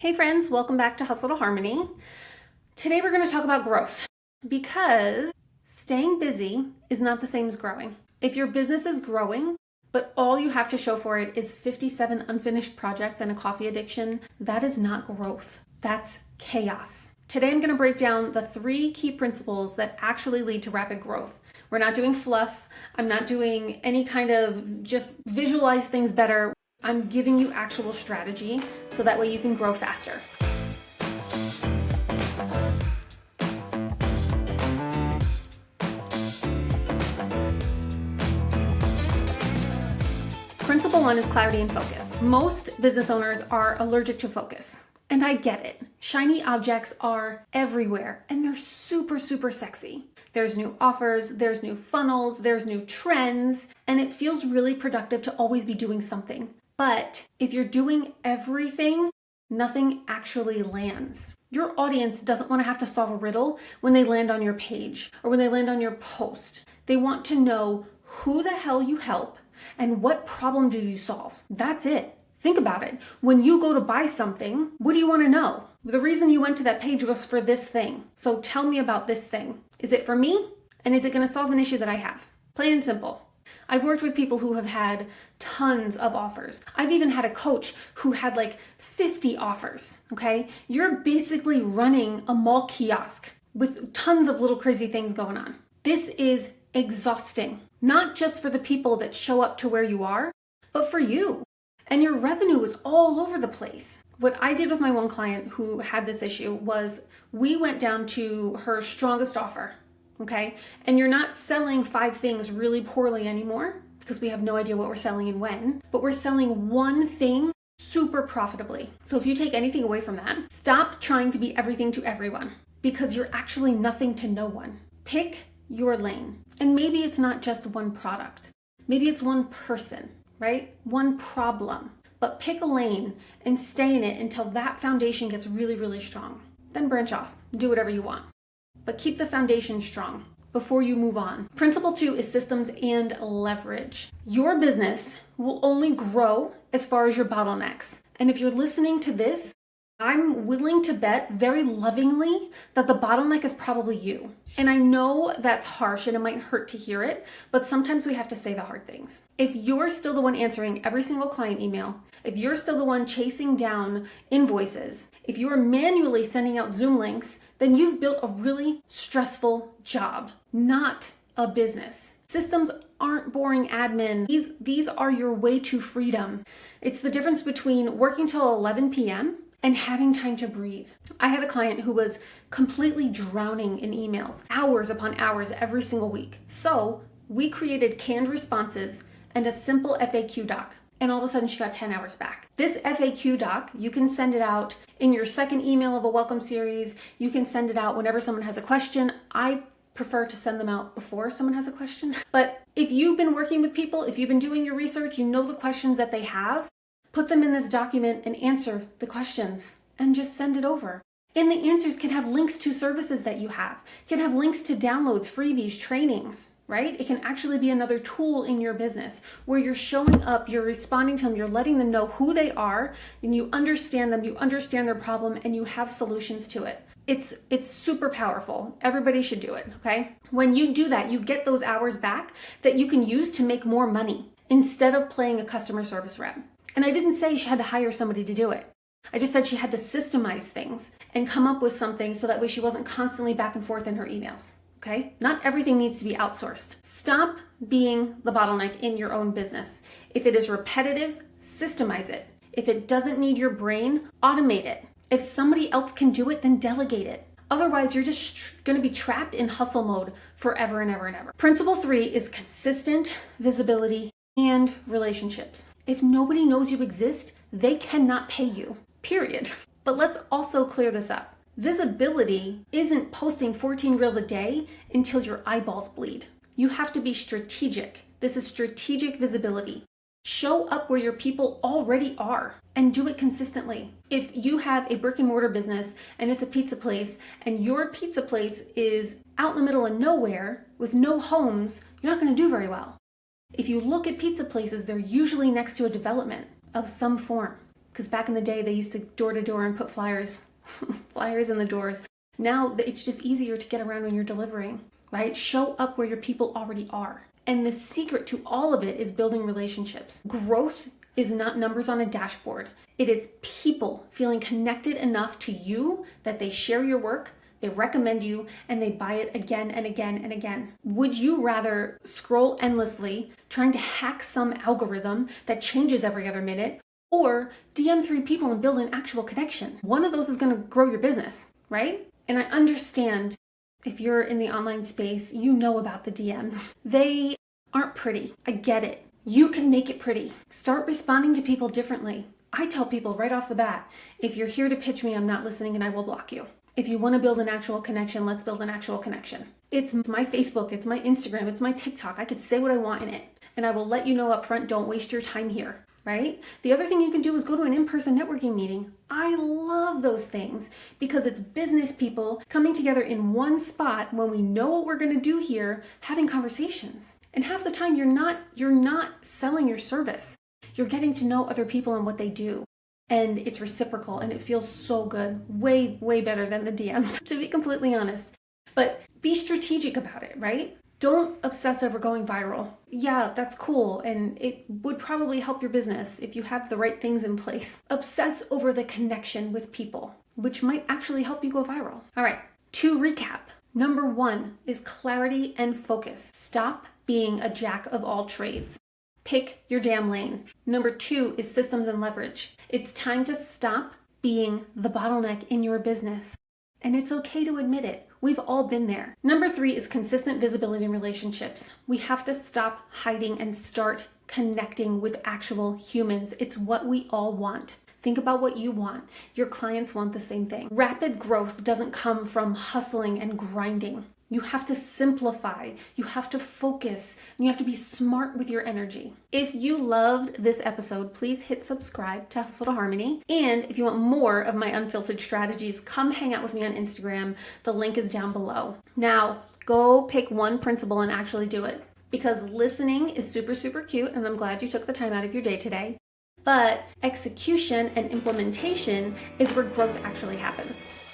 Hey friends, welcome back to Hustle to Harmony. Today we're going to talk about growth because staying busy is not the same as growing. If your business is growing, but all you have to show for it is 57 unfinished projects and a coffee addiction, that is not growth. That's chaos. Today I'm going to break down the 3 key principles that actually lead to rapid growth. We're not doing fluff. I'm not doing any kind of just visualize things better. I'm giving you actual strategy so that way you can grow faster. Principle 1 is clarity and focus. Most business owners are allergic to focus, and I get it. Shiny objects are everywhere, and they're super sexy. There's new offers, there's new funnels, there's new trends, and it feels really productive to always be doing something. But if you're doing everything, nothing actually lands. Your audience doesn't want to have to solve a riddle when they land on your page or when they land on your post. They want to know who the hell you help and what problem do you solve. That's it. Think about it. When you go to buy something, what do you want to know? The reason you went to that page was for this thing. So tell me about this thing. Is it for me? And is it going to solve an issue that I have? Plain and simple. I've worked with people who have had tons of offers. I've even had a coach who had like 50 offers, okay? You're basically running a mall kiosk with tons of little crazy things going on. This is exhausting, not just for the people that show up to where you are, but for you. And your revenue is all over the place. What I did with my one client who had this issue was we went down to her strongest offer. Okay? And you're not selling 5 things really poorly anymore because we have no idea what we're selling and when, but we're selling one thing super profitably. So if you take anything away from that, stop trying to be everything to everyone because you're actually nothing to no one. Pick your lane. And maybe it's not just one product. Maybe it's one person, right? One problem. But pick a lane and stay in it until that foundation gets really strong. Then branch off. Do whatever you want. But keep the foundation strong before you move on. Principle 2 is systems and leverage. Your business will only grow as far as your bottlenecks. And if you're listening to this, I'm willing to bet very lovingly that the bottleneck is probably you. And I know that's harsh and it might hurt to hear it, but sometimes we have to say the hard things. If you're still the one answering every single client email, if you're still the one chasing down invoices, if you're manually sending out Zoom links, then you've built a really stressful job, not a business. Systems aren't boring admin. These are your way to freedom. It's the difference between working till 11 p.m. and having time to breathe. I had a client who was completely drowning in emails, hours upon hours every single week. So we created canned responses and a simple FAQ doc. And all of a sudden she got 10 hours back. This FAQ doc, you can send it out in your second email of a welcome series. You can send it out whenever someone has a question. I prefer to send them out before someone has a question. But if you've been working with people, if you've been doing your research, you know the questions that they have, put them in this document and answer the questions and just send it over. And the answers can have links to services that you have, can have links to downloads, freebies, trainings, right? It can actually be another tool in your business where you're showing up, you're responding to them, you're letting them know who they are, and you understand them, you understand their problem, and you have solutions to it. It's super powerful. Everybody should do it, okay? When you do that, you get those hours back that you can use to make more money instead of playing a customer service rep. And I didn't say she had to hire somebody to do it. I just said she had to systemize things and come up with something so that way she wasn't constantly back and forth in her emails, okay? Not everything needs to be outsourced. Stop being the bottleneck in your own business. If it is repetitive, systemize it. If it doesn't need your brain, automate it. If somebody else can do it, then delegate it. Otherwise, you're just going to be trapped in hustle mode forever and ever and ever. Principle 3 is consistent visibility and relationships. If nobody knows you exist, they cannot pay you. Period. But let's also clear this up. Visibility isn't posting 14 reels a day until your eyeballs bleed. You have to be strategic. This is strategic visibility. Show up where your people already are and do it consistently. If you have a brick and mortar business and it's a pizza place and your pizza place is out in the middle of nowhere with no homes, you're not going to do very well. If you look at pizza places, they're usually next to a development of some form. because back in the day, they used to door to door and put flyers in the doors. Now it's just easier to get around when you're delivering, right? Show up where your people already are. And the secret to all of it is building relationships. Growth is not numbers on a dashboard. It is people feeling connected enough to you that they share your work, they recommend you, and they buy it again and again and again. Would you rather scroll endlessly trying to hack some algorithm that changes every other minute, or DM 3 people and build an actual connection? One of those is going to grow your business, right? And I understand if you're in the online space, you know about the DMs. They aren't pretty. I get it. You can make it pretty. Start responding to people differently. I tell people right off the bat, if you're here to pitch me, I'm not listening and I will block you. If you want to build an actual connection, let's build an actual connection. It's my Facebook, it's my Instagram, it's my TikTok. I could say what I want in it. And I will let you know up front, don't waste your time here, right? The other thing you can do is go to an in-person networking meeting. I love those things because it's business people coming together in one spot when we know what we're going to do here, having conversations. And half the time you're not selling your service. You're getting to know other people and what they do. And it's reciprocal and it feels so good. Way, way better than the DMs, to be completely honest. But be strategic about it, right? Don't obsess over going viral. Yeah, that's cool, and it would probably help your business if you have the right things in place. Obsess over the connection with people, which might actually help you go viral. All right, to recap. Number 1 is clarity and focus. Stop being a jack of all trades. Pick your damn lane. Number 2 is systems and leverage. It's time to stop being the bottleneck in your business. And it's okay to admit it. We've all been there. Number 3 is consistent visibility in relationships. We have to stop hiding and start connecting with actual humans. It's what we all want. Think about what you want. Your clients want the same thing. Rapid growth doesn't come from hustling and grinding. You have to simplify, you have to focus, and you have to be smart with your energy. If you loved this episode, please hit subscribe to Hustle to Harmony. And if you want more of my unfiltered strategies, come hang out with me on Instagram. The link is down below. Now, go pick one principle and actually do it. Because listening is super, super cute, and I'm glad you took the time out of your day today. But execution and implementation is where growth actually happens.